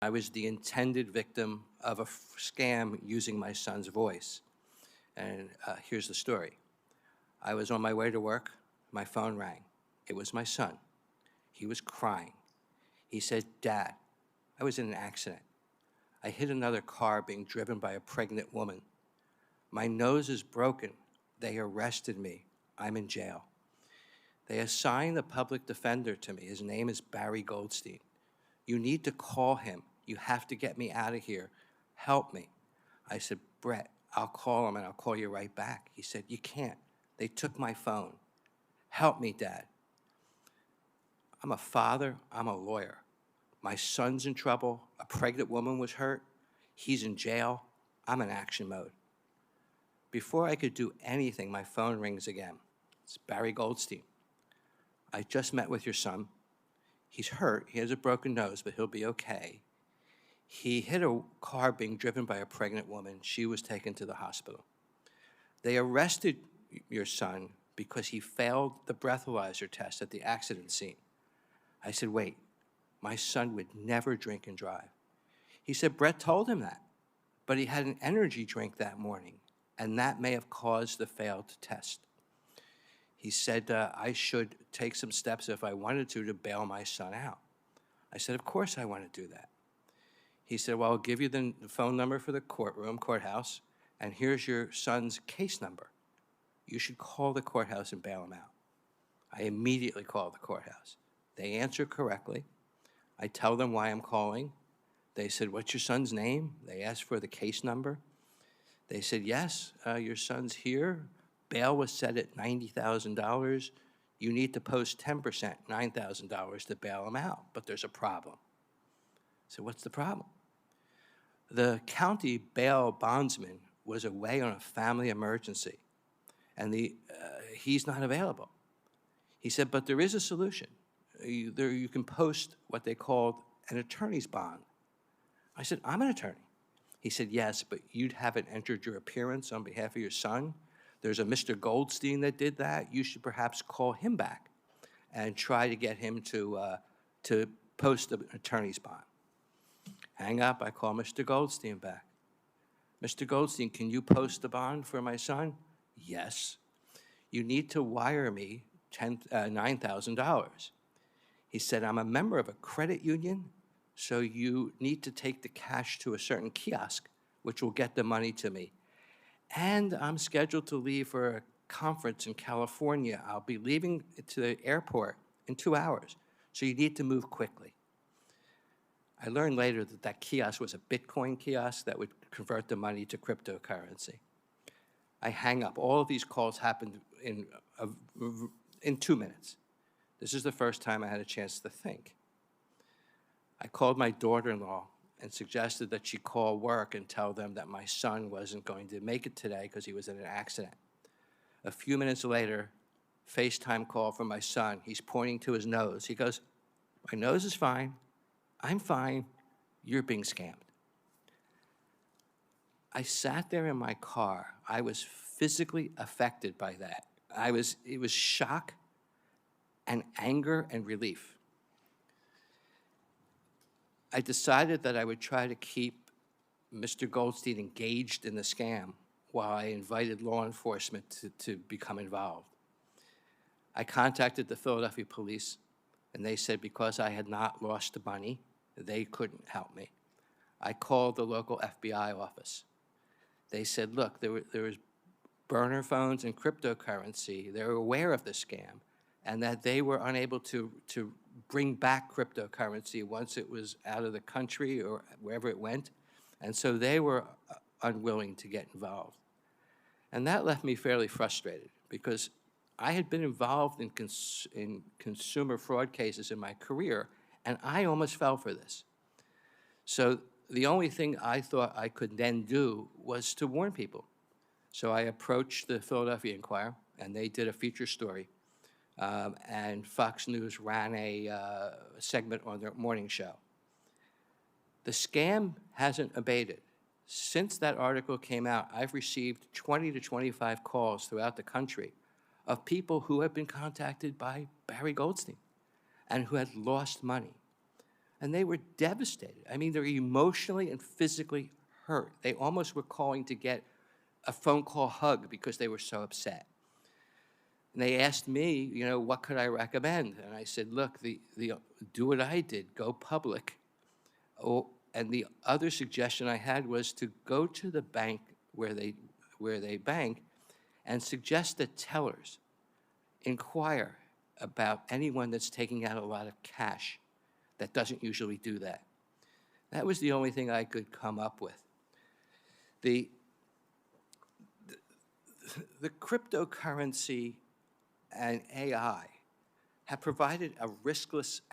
I was the intended victim of a scam using my son's voice. And here's the story. I was on my way to work. My phone rang. It was my son. He was crying. He said, "Dad, I was in an accident. I hit another car being driven by a pregnant woman. My nose is broken. They arrested me. I'm in jail. They assigned a public defender to me. His name is Barry Goldstein. You need to call him. You have to get me out of here. Help me." I said, "Brett, I'll call him and I'll call you right back." He said, "You can't. They took my phone. Help me, Dad." I'm a father. I'm a lawyer. My son's in trouble. A pregnant woman was hurt. He's in jail. I'm in action mode. Before I could do anything, my phone rings again. It's Barry Goldstein. "I just met with your son. He's hurt. He has a broken nose, but he'll be okay. He hit a car being driven by a pregnant woman. She was taken to the hospital. They arrested your son because he failed the breathalyzer test at the accident scene." I said, "Wait, my son would never drink and drive." He said, "Brett told him that, but he had an energy drink that morning, and that may have caused the failed test." He said, "I should take some steps if I wanted to bail my son out." I said, "Of course I want to do that." He said, "Well, I'll give you the phone number for the courthouse, and here's your son's case number. You should call the courthouse and bail him out." I immediately called the courthouse. They answer correctly. I tell them why I'm calling. They said, "What's your son's name?" They asked for the case number. They said, "Yes, your son's here. Bail was set at $90,000. You need to post 10%, $9,000 to bail him out, but there's a problem." So what's the problem? The county bail bondsman was away on a family emergency, and he's not available. He said, "But there is a solution. You can post what they called an attorney's bond." I said, "I'm an attorney." He said, "Yes, but you haven't entered your appearance on behalf of your son. There's a Mr. Goldstein that did that. You should perhaps call him back and try to get him to post an attorney's bond." Hang up, I call Mr. Goldstein back. "Mr. Goldstein, can you post a bond for my son?" "Yes." "You need to wire me $9,000. He said, "I'm a member of a credit union, so you need to take the cash to a certain kiosk, which will get the money to me. And I'm scheduled to leave for a conference in California. I'll be leaving to the airport in 2 hours, so you need to move quickly." I learned later that that kiosk was a Bitcoin kiosk that would convert the money to cryptocurrency. I hang up. All of these calls happened in 2 minutes. This is the first time I had a chance to think. I called my daughter-in-law and suggested that she call work and tell them that my son wasn't going to make it today because he was in an accident. A few minutes later, FaceTime call from my son. He's pointing to his nose. He goes, "My nose is fine. I'm fine. You're being scammed." I sat there in my car. I was physically affected by that. It was shock and anger and relief. I decided that I would try to keep Mr. Goldstein engaged in the scam while I invited law enforcement to become involved. I contacted the Philadelphia police, and they said because I had not lost the money, they couldn't help me. I called the local FBI office. They said, "Look, there was burner phones and cryptocurrency. They were aware of the scam, and that they were unable to bring back cryptocurrency once it was out of the country or wherever it went, and so they were unwilling to get involved." And that left me fairly frustrated because I had been involved in consumer fraud cases in my career, and I almost fell for this. So the only thing I thought I could then do was to warn people. So I approached the Philadelphia Inquirer, and they did a feature story. And Fox News ran a segment on their morning show. The scam hasn't abated. Since that article came out, I've received 20 to 25 calls throughout the country of people who have been contacted by Barry Goldstein and who had lost money. And they were devastated. I mean, they're emotionally and physically hurt. They almost were calling to get a phone call hug because they were so upset. And they asked me, you know, what could I recommend? And I said, look, do what I did, go public. Oh, and the other suggestion I had was to go to the bank where they bank and suggest that tellers inquire about anyone that's taking out a lot of cash that doesn't usually do that. That was the only thing I could come up with. The cryptocurrency and AI have provided a riskless